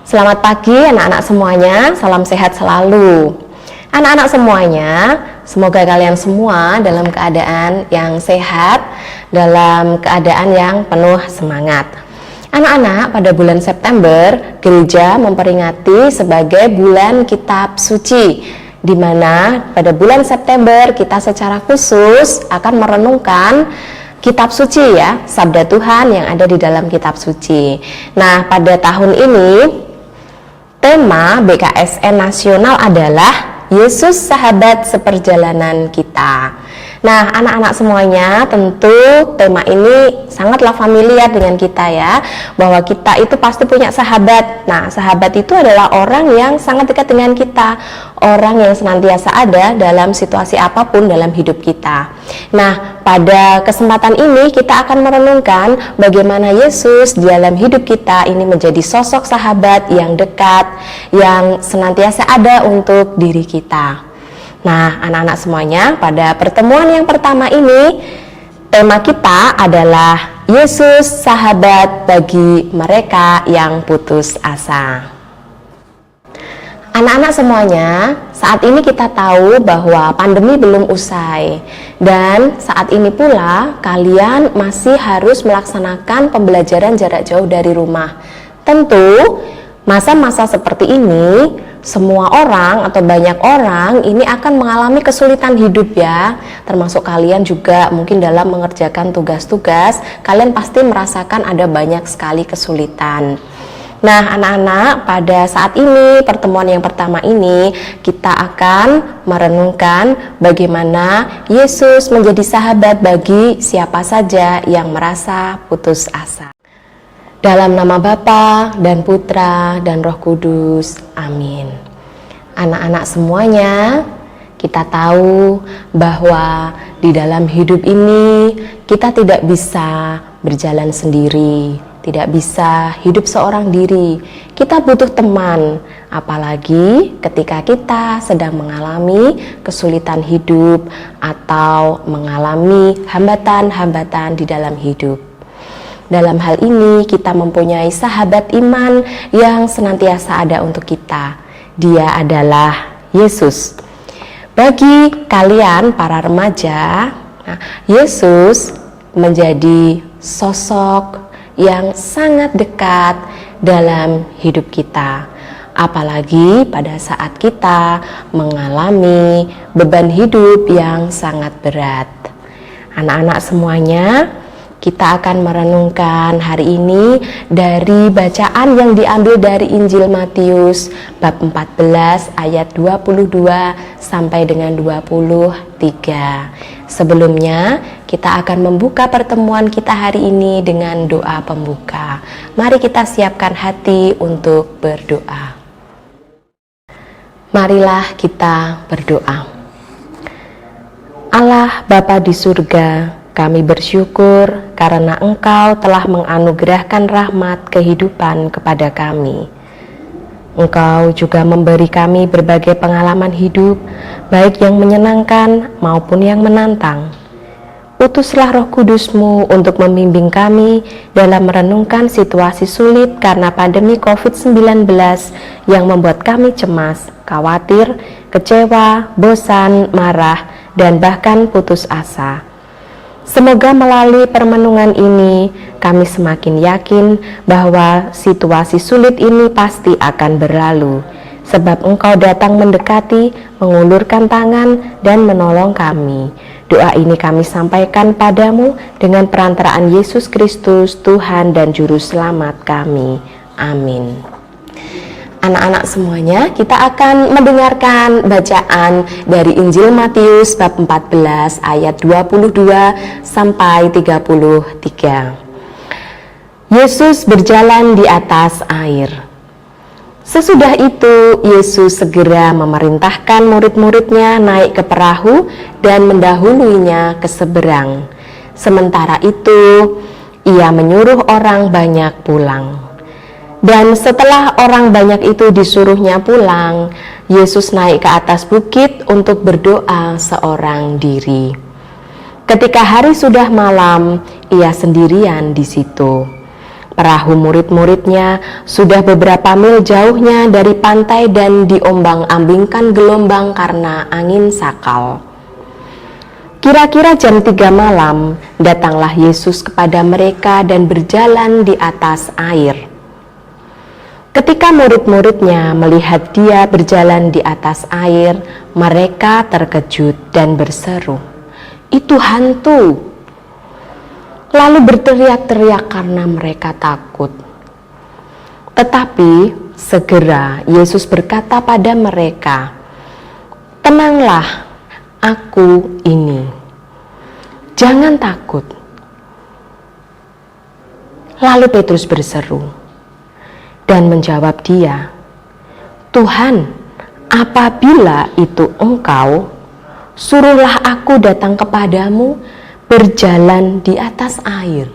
Selamat pagi anak-anak semuanya, salam sehat selalu. Anak-anak semuanya, semoga kalian semua dalam keadaan yang sehat, dalam keadaan yang penuh semangat. Anak-anak, pada bulan September, gereja memperingati sebagai bulan kitab suci, di mana pada bulan September kita secara khusus akan merenungkan kitab suci ya, sabda Tuhan yang ada di dalam kitab suci. Nah, pada tahun ini tema BKSN nasional adalah Yesus sahabat seperjalanan kita. Nah, anak-anak semuanya, tentu tema ini sangatlah familiar dengan kita ya, bahwa kita itu pasti punya sahabat. Nah, sahabat itu adalah orang yang sangat dekat dengan kita, orang yang senantiasa ada dalam situasi apapun dalam hidup kita. Nah, pada kesempatan ini kita akan merenungkan bagaimana Yesus di dalam hidup kita ini menjadi sosok sahabat yang dekat, yang senantiasa ada untuk diri kita. Nah, anak-anak semuanya, pada pertemuan yang pertama ini, tema kita adalah Yesus sahabat bagi mereka yang putus asa. Anak-anak semuanya, saat ini kita tahu bahwa pandemi belum usai, dan saat ini pula kalian masih harus melaksanakan pembelajaran jarak jauh dari rumah. Tentu, masa-masa seperti ini, semua orang atau banyak orang ini akan mengalami kesulitan hidup ya, termasuk kalian juga mungkin dalam mengerjakan tugas-tugas, kalian pasti merasakan ada banyak sekali kesulitan. Nah, anak-anak, pada saat ini, pertemuan yang pertama ini, kita akan merenungkan bagaimana Yesus menjadi sahabat bagi siapa saja yang merasa putus asa. Dalam nama Bapa dan Putra dan Roh Kudus, amin. Anak-anak semuanya, kita tahu bahwa di dalam hidup ini kita tidak bisa berjalan sendiri, tidak bisa hidup seorang diri. Kita butuh teman, apalagi ketika kita sedang mengalami kesulitan hidup atau mengalami hambatan-hambatan di dalam hidup. Dalam hal ini kita mempunyai sahabat iman yang senantiasa ada untuk kita. Dia adalah Yesus. Bagi kalian para remaja, Yesus menjadi sosok yang sangat dekat dalam hidup kita. Apalagi pada saat kita mengalami beban hidup yang sangat berat. Anak-anak semuanya, kita akan merenungkan hari ini dari bacaan yang diambil dari Injil Matius bab 14 ayat 22 sampai dengan 23. Sebelumnya, kita akan membuka pertemuan kita hari ini dengan doa pembuka. Mari kita siapkan hati untuk berdoa. Marilah kita berdoa. Allah Bapa di surga, kami bersyukur karena Engkau telah menganugerahkan rahmat kehidupan kepada kami. Engkau juga memberi kami berbagai pengalaman hidup, baik yang menyenangkan maupun yang menantang. Utuslah Roh Kudus-Mu untuk membimbing kami dalam merenungkan situasi sulit karena pandemi COVID-19 yang membuat kami cemas, khawatir, kecewa, bosan, marah, dan bahkan putus asa. Semoga melalui permenungan ini, kami semakin yakin bahwa situasi sulit ini pasti akan berlalu, sebab Engkau datang mendekati, mengulurkan tangan, dan menolong kami. Doa ini kami sampaikan padamu dengan perantaraan Yesus Kristus, Tuhan dan Juru Selamat kami. Amin. Anak-anak semuanya, kita akan mendengarkan bacaan dari Injil Matius bab 14 ayat 22 sampai 33. Yesus berjalan di atas air. Sesudah itu, Yesus segera memerintahkan murid-muridnya naik ke perahu dan mendahuluinya ke seberang. Sementara itu, Ia menyuruh orang banyak pulang. Dan setelah orang banyak itu disuruhnya pulang, Yesus naik ke atas bukit untuk berdoa seorang diri. Ketika hari sudah malam, Ia sendirian di situ. Perahu murid-muridnya sudah beberapa mil jauhnya dari pantai dan diombang-ambingkan gelombang karena angin sakal. Kira-kira jam 3 malam, datanglah Yesus kepada mereka dan berjalan di atas air. Ketika murid-muridnya melihat dia berjalan di atas air, mereka terkejut dan berseru, "Itu hantu!" Lalu berteriak-teriak karena mereka takut. Tetapi segera Yesus berkata pada mereka, "Tenanglah, aku ini. Jangan takut." Lalu Petrus berseru dan menjawab dia, "Tuhan, apabila itu Engkau, suruhlah aku datang kepadamu berjalan di atas air."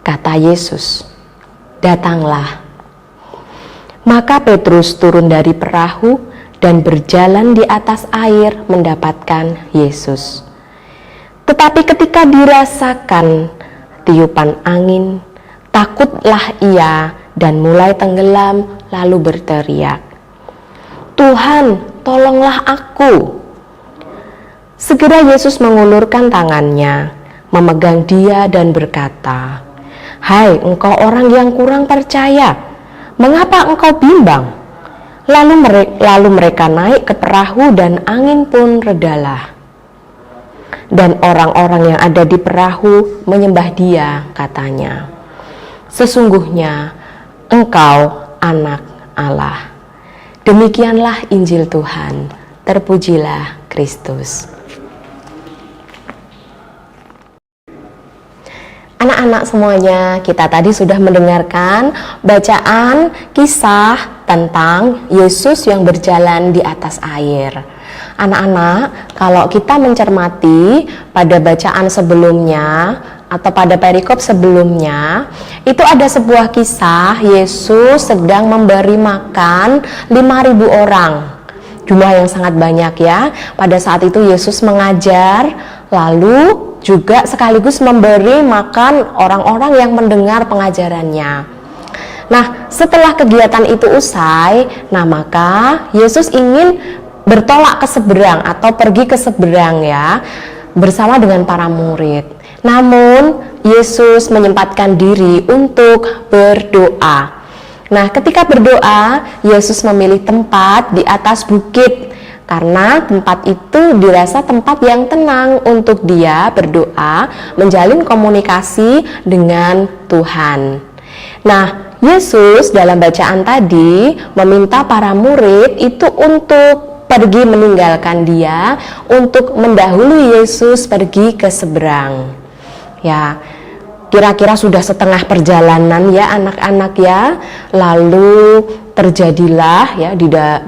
Kata Yesus, "Datanglah." Maka Petrus turun dari perahu dan berjalan di atas air mendapatkan Yesus. Tetapi ketika dirasakan tiupan angin, takutlah ia dan mulai tenggelam lalu berteriak, "Tuhan, tolonglah aku." Segera Yesus mengulurkan tangannya, memegang dia dan berkata, "Hai engkau orang yang kurang percaya, mengapa engkau bimbang?" Lalu mereka naik ke perahu dan angin pun redalah. Dan orang-orang yang ada di perahu menyembah dia, katanya, "Sesungguhnya engkau anak Allah." Demikianlah Injil Tuhan. Terpujilah Kristus. Anak-anak semuanya, kita tadi sudah mendengarkan bacaan kisah tentang Yesus yang berjalan di atas air. Anak-anak, kalau kita mencermati pada bacaan sebelumnya atau pada perikop sebelumnya, itu ada sebuah kisah Yesus sedang memberi makan 5.000 orang. Jumlah yang sangat banyak ya. Pada saat itu Yesus mengajar, lalu juga sekaligus memberi makan orang-orang yang mendengar pengajarannya. Nah, setelah kegiatan itu usai, maka Yesus ingin bertolak ke seberang atau pergi ke seberang ya, bersama dengan para murid. Namun, Yesus menyempatkan diri untuk berdoa. Nah, ketika berdoa, Yesus memilih tempat di atas bukit karena tempat itu dirasa tempat yang tenang untuk dia berdoa, menjalin komunikasi dengan Tuhan. Nah, Yesus dalam bacaan tadi meminta para murid itu untuk pergi meninggalkan dia, untuk mendahului Yesus pergi ke seberang. Ya, kira-kira sudah setengah perjalanan ya anak-anak ya, lalu terjadilah ya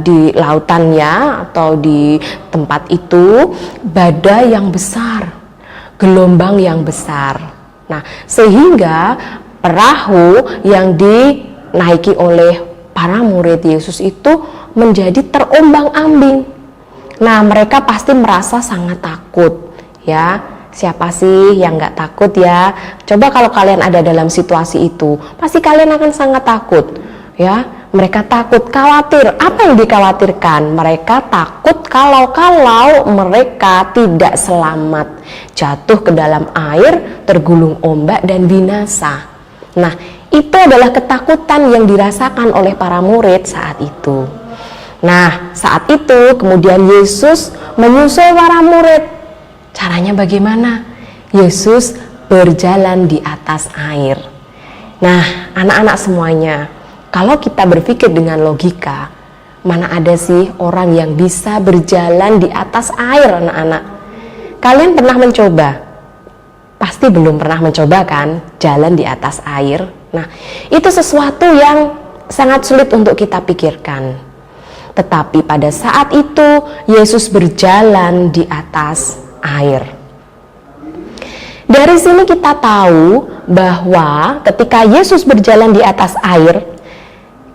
di lautannya atau di tempat itu badai yang besar, gelombang yang besar. Nah, sehingga perahu yang dinaiki oleh para murid Yesus itu menjadi terombang-ambing. Nah, mereka pasti merasa sangat takut ya. Siapa sih yang nggak takut ya? Coba kalau kalian ada dalam situasi itu, pasti kalian akan sangat takut ya. Mereka takut, khawatir. Apa yang dikhawatirkan? Mereka takut kalau mereka tidak selamat, jatuh ke dalam air, tergulung ombak dan binasa. Nah, itu adalah ketakutan yang dirasakan oleh para murid saat itu. Nah, saat itu kemudian Yesus menyusul para murid. Caranya bagaimana? Yesus berjalan di atas air. Nah, anak-anak semuanya, kalau kita berpikir dengan logika, mana ada sih orang yang bisa berjalan di atas air, anak-anak? Kalian pernah mencoba? Pasti belum pernah mencoba kan, jalan di atas air. Nah, itu sesuatu yang sangat sulit untuk kita pikirkan. Tetapi pada saat itu, Yesus berjalan di atas air. Dari sini kita tahu bahwa ketika Yesus berjalan di atas air,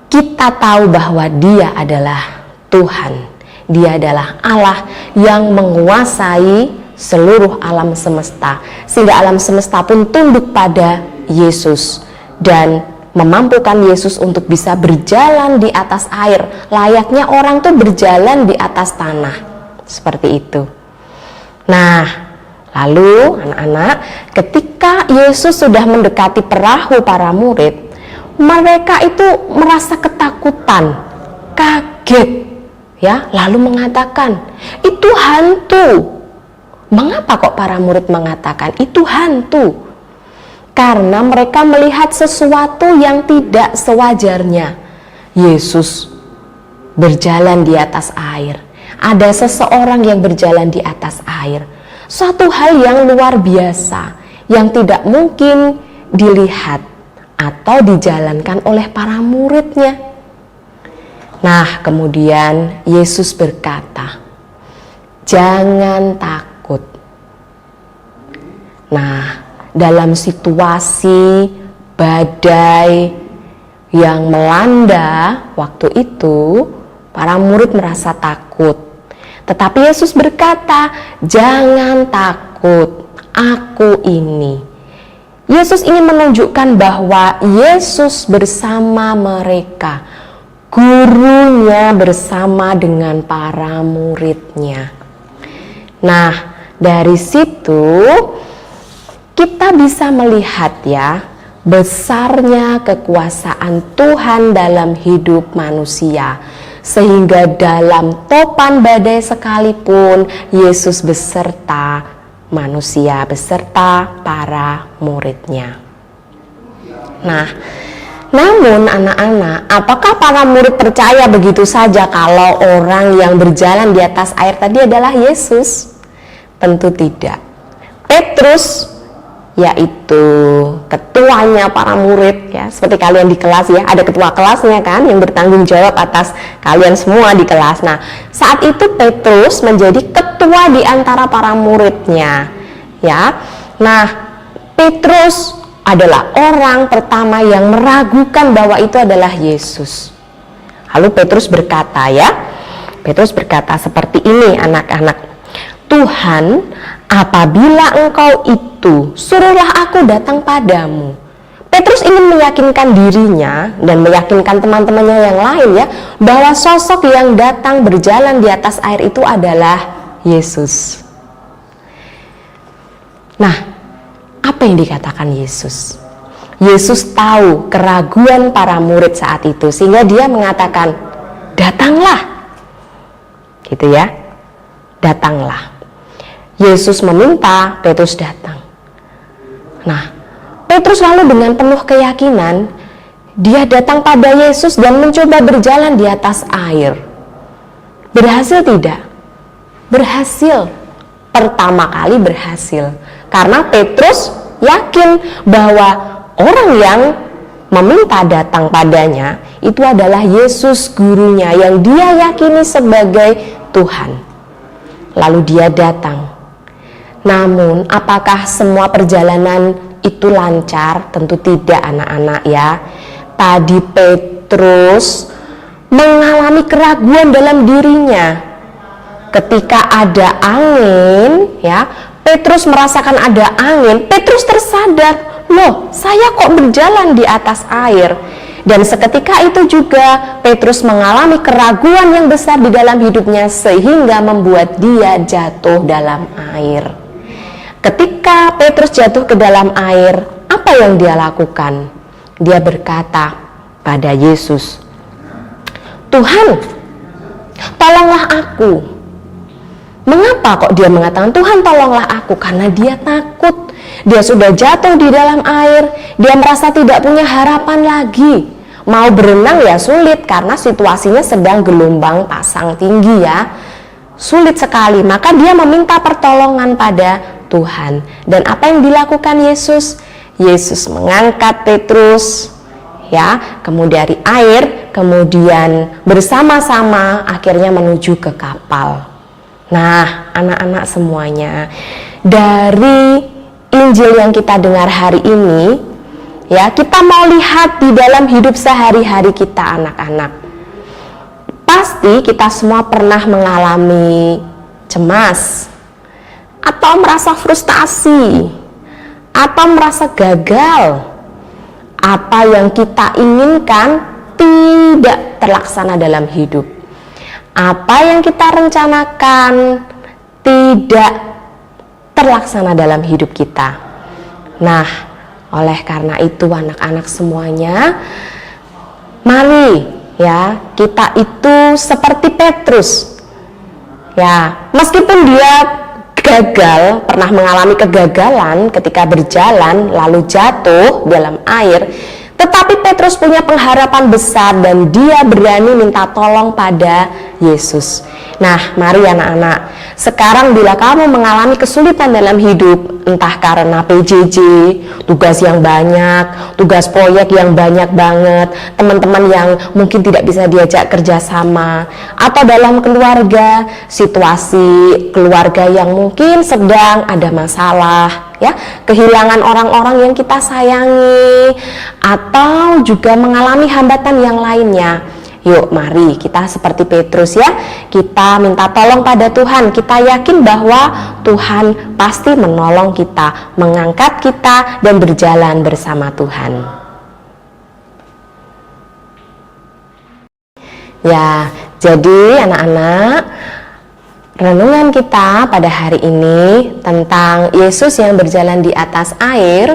kita tahu bahwa Dia adalah Tuhan. Dia adalah Allah yang menguasai seluruh alam semesta, sehingga alam semesta pun tunduk pada Yesus. dan memampukan Yesus untuk bisa berjalan di atas air, layaknya orang tuh berjalan di atas tanah, seperti itu. Nah, lalu anak-anak, ketika Yesus sudah mendekati perahu para murid, mereka itu merasa ketakutan, kaget, ya, lalu mengatakan, "Itu hantu." Mengapa kok para murid mengatakan itu hantu? Karena mereka melihat sesuatu yang tidak sewajarnya. Yesus berjalan di atas air. Ada seseorang yang berjalan di atas air. Suatu hal yang luar biasa, yang tidak mungkin dilihat atau dijalankan oleh para muridnya. Nah, kemudian Yesus berkata, "Jangan takut." Nah, dalam situasi badai yang melanda waktu itu, para murid merasa takut. Tetapi Yesus berkata, "Jangan takut, aku ini." Yesus ingin menunjukkan bahwa Yesus bersama mereka, gurunya bersama dengan para muridnya. Nah, dari situ kita bisa melihat ya, besarnya kekuasaan Tuhan dalam hidup manusia, sehingga dalam topan badai sekalipun Yesus beserta manusia, beserta para muridnya. Nah, namun anak-anak, apakah para murid percaya begitu saja kalau orang yang berjalan di atas air tadi adalah Yesus? Tentu tidak. Petrus, yaitu ketuanya para murid, ya, seperti kalian di kelas ya, ada ketua kelasnya kan yang bertanggung jawab atas kalian semua di kelas. Nah, saat itu Petrus menjadi ketua di antara para muridnya, ya. Nah, Petrus adalah orang pertama yang meragukan bahwa itu adalah Yesus. Lalu Petrus berkata, Petrus berkata seperti ini, anak-anak, "Tuhan, apabila Engkau itu, suruhlah aku datang padamu." Petrus ingin meyakinkan dirinya dan meyakinkan teman-temannya yang lain ya, bahwa sosok yang datang berjalan di atas air itu adalah Yesus. Nah, apa yang dikatakan Yesus? Yesus tahu keraguan para murid saat itu, sehingga dia mengatakan, "Datanglah." Gitu ya, datanglah. Yesus meminta Petrus datang. Nah, Petrus lalu dengan penuh keyakinan, dia datang pada Yesus dan mencoba berjalan di atas air. Berhasil tidak? Berhasil. Pertama kali berhasil. Karena Petrus yakin bahwa orang yang meminta datang padanya itu adalah Yesus gurunya yang dia yakini sebagai Tuhan. Lalu dia datang. Namun, apakah semua perjalanan itu lancar? Tentu tidak, anak-anak ya. Tadi Petrus mengalami keraguan dalam dirinya. Ketika ada angin, ya, Petrus merasakan ada angin, Petrus tersadar, "Loh, saya kok berjalan di atas air?" Dan seketika itu juga Petrus mengalami keraguan yang besar di dalam hidupnya, sehingga membuat dia jatuh dalam air. Ketika Petrus jatuh ke dalam air, apa yang dia lakukan? Dia berkata pada Yesus, "Tuhan, tolonglah aku." Mengapa kok dia mengatakan, "Tuhan, tolonglah aku"? Karena dia takut. Dia sudah jatuh di dalam air, dia merasa tidak punya harapan lagi. Mau berenang ya sulit karena situasinya sedang gelombang pasang tinggi ya. Sulit sekali, maka dia meminta pertolongan pada Tuhan. Dan apa yang dilakukan Yesus? Yesus mengangkat Petrus ya, kemudian dari air, kemudian bersama-sama akhirnya menuju ke kapal. Nah, anak-anak semuanya, dari Injil yang kita dengar hari ini ya, kita mau lihat di dalam hidup sehari-hari kita, anak-anak. Pasti kita semua pernah mengalami cemas, atau merasa frustasi, atau merasa gagal, apa yang kita inginkan tidak terlaksana dalam hidup. Apa yang kita rencanakan tidak terlaksana dalam hidup kita. Nah, oleh karena itu anak-anak semuanya, mari ya kita itu seperti Petrus. Ya, meskipun dia gagal, pernah mengalami kegagalan ketika berjalan lalu jatuh dalam air, tetapi Petrus punya pengharapan besar dan dia berani minta tolong pada Yesus. Nah, mari anak-anak, sekarang bila kamu mengalami kesulitan dalam hidup, entah karena PJJ, tugas yang banyak, tugas proyek yang banyak banget, teman-teman yang mungkin tidak bisa diajak kerjasama, atau dalam keluarga, situasi keluarga yang mungkin sedang ada masalah, ya, kehilangan orang-orang yang kita sayangi, atau juga mengalami hambatan yang lainnya. Yuk mari kita seperti Petrus ya, kita minta tolong pada Tuhan. Kita yakin bahwa Tuhan pasti menolong kita, mengangkat kita dan berjalan bersama Tuhan. Ya, jadi anak-anak, renungan kita pada hari ini tentang Yesus yang berjalan di atas air,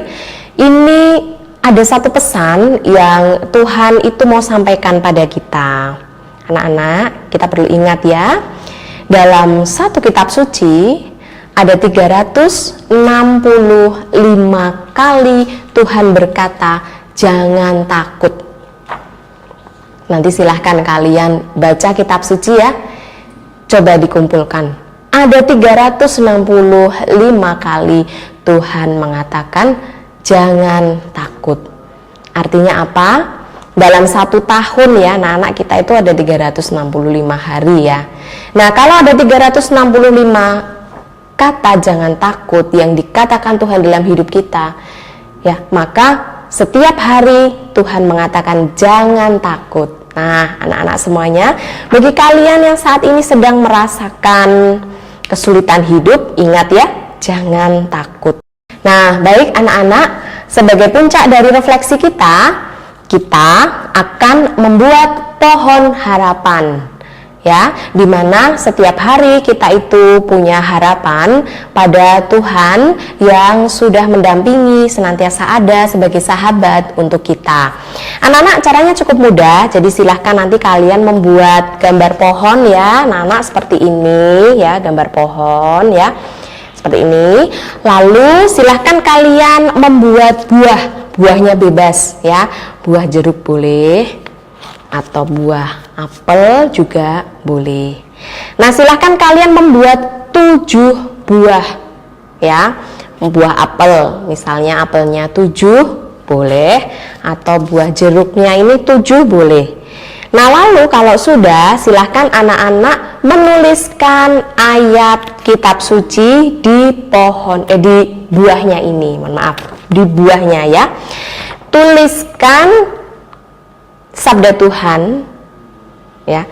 ini ada satu pesan yang Tuhan itu mau sampaikan pada kita. Anak-anak, kita perlu ingat ya, dalam satu kitab suci ada 365 kali Tuhan berkata, jangan takut. Nanti silahkan kalian baca kitab suci ya, coba dikumpulkan. Ada 365 kali Tuhan mengatakan, jangan takut. Artinya apa? Dalam satu tahun ya, anak-anak kita itu ada 365 hari ya. Nah, kalau ada 365 kata jangan takut yang dikatakan Tuhan dalam hidup kita, ya, maka setiap hari Tuhan mengatakan jangan takut. Nah, anak-anak semuanya, bagi kalian yang saat ini sedang merasakan kesulitan hidup, ingat ya, jangan takut. Nah, baik anak-anak, sebagai puncak dari refleksi kita akan membuat pohon harapan. Ya, dimana setiap hari kita itu punya harapan pada Tuhan yang sudah mendampingi, senantiasa ada sebagai sahabat untuk kita. Anak-anak, caranya cukup mudah, jadi silahkan nanti kalian membuat gambar pohon ya, anak-anak seperti ini ya, gambar pohon ya. Seperti ini. Lalu silahkan kalian membuat buahnya bebas ya, buah jeruk boleh atau buah apel juga boleh. Nah, silahkan kalian membuat 7 buah ya, buah apel, misalnya apelnya 7 boleh, atau buah jeruknya ini 7 boleh. Nah, lalu kalau sudah, silahkan anak-anak menuliskan ayat kitab suci di di buahnya ini. Mohon maaf, di buahnya ya. Tuliskan sabda Tuhan ya,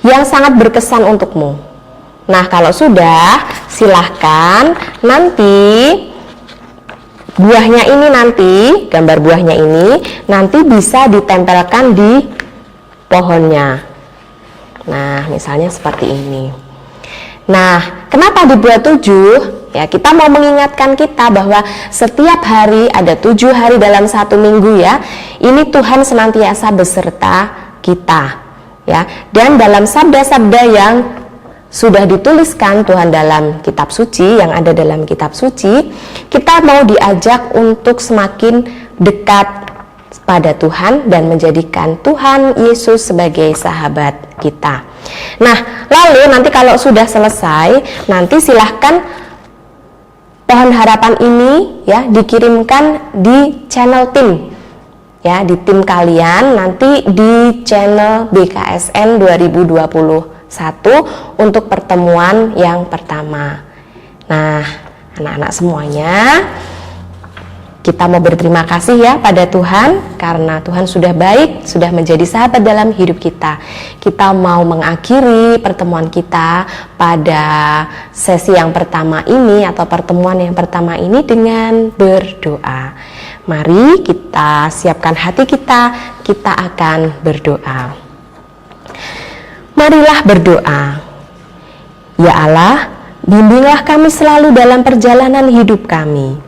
yang sangat berkesan untukmu. Nah, kalau sudah, silahkan nanti buahnya ini gambar buahnya ini nanti bisa ditempelkan di pohonnya. Nah, misalnya seperti ini. Nah, kenapa dibuat 7? Ya, kita mau mengingatkan kita bahwa setiap hari ada 7 hari dalam satu minggu ya. Ini Tuhan senantiasa beserta kita. Ya, dan dalam sabda-sabda yang sudah dituliskan Tuhan dalam kitab suci, yang ada dalam kitab suci, kita mau diajak untuk semakin dekat pada Tuhan dan menjadikan Tuhan Yesus sebagai sahabat kita. Nah, lalu nanti kalau sudah selesai, nanti silahkan pohon harapan ini ya dikirimkan di channel tim ya, di tim kalian nanti di channel BKSN 2021 untuk pertemuan yang pertama. Nah, anak-anak semuanya, kita mau berterima kasih ya pada Tuhan karena Tuhan sudah baik, sudah menjadi sahabat dalam hidup kita. Kita mau mengakhiri pertemuan kita pada sesi yang pertama ini atau pertemuan yang pertama ini dengan berdoa. Mari kita siapkan hati kita akan berdoa. Marilah berdoa. Ya Allah, bimbinglah kami selalu dalam perjalanan hidup kami.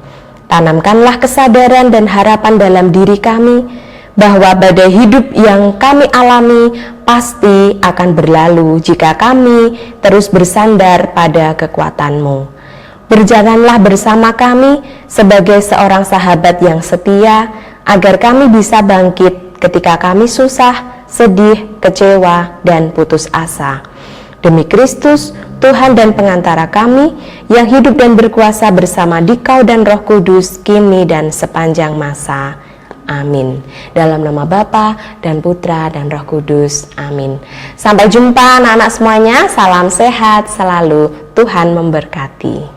Tanamkanlah kesadaran dan harapan dalam diri kami bahwa badai hidup yang kami alami pasti akan berlalu jika kami terus bersandar pada kekuatan-Mu. Berjalanlah bersama kami sebagai seorang sahabat yang setia, agar kami bisa bangkit ketika kami susah, sedih, kecewa, dan putus asa. Demi Kristus, Tuhan dan pengantara kami, yang hidup dan berkuasa bersama Dikau dan Roh Kudus, kini dan sepanjang masa. Amin. Dalam nama Bapa dan Putra dan Roh Kudus. Amin. Sampai jumpa anak-anak semuanya. Salam sehat selalu. Tuhan memberkati.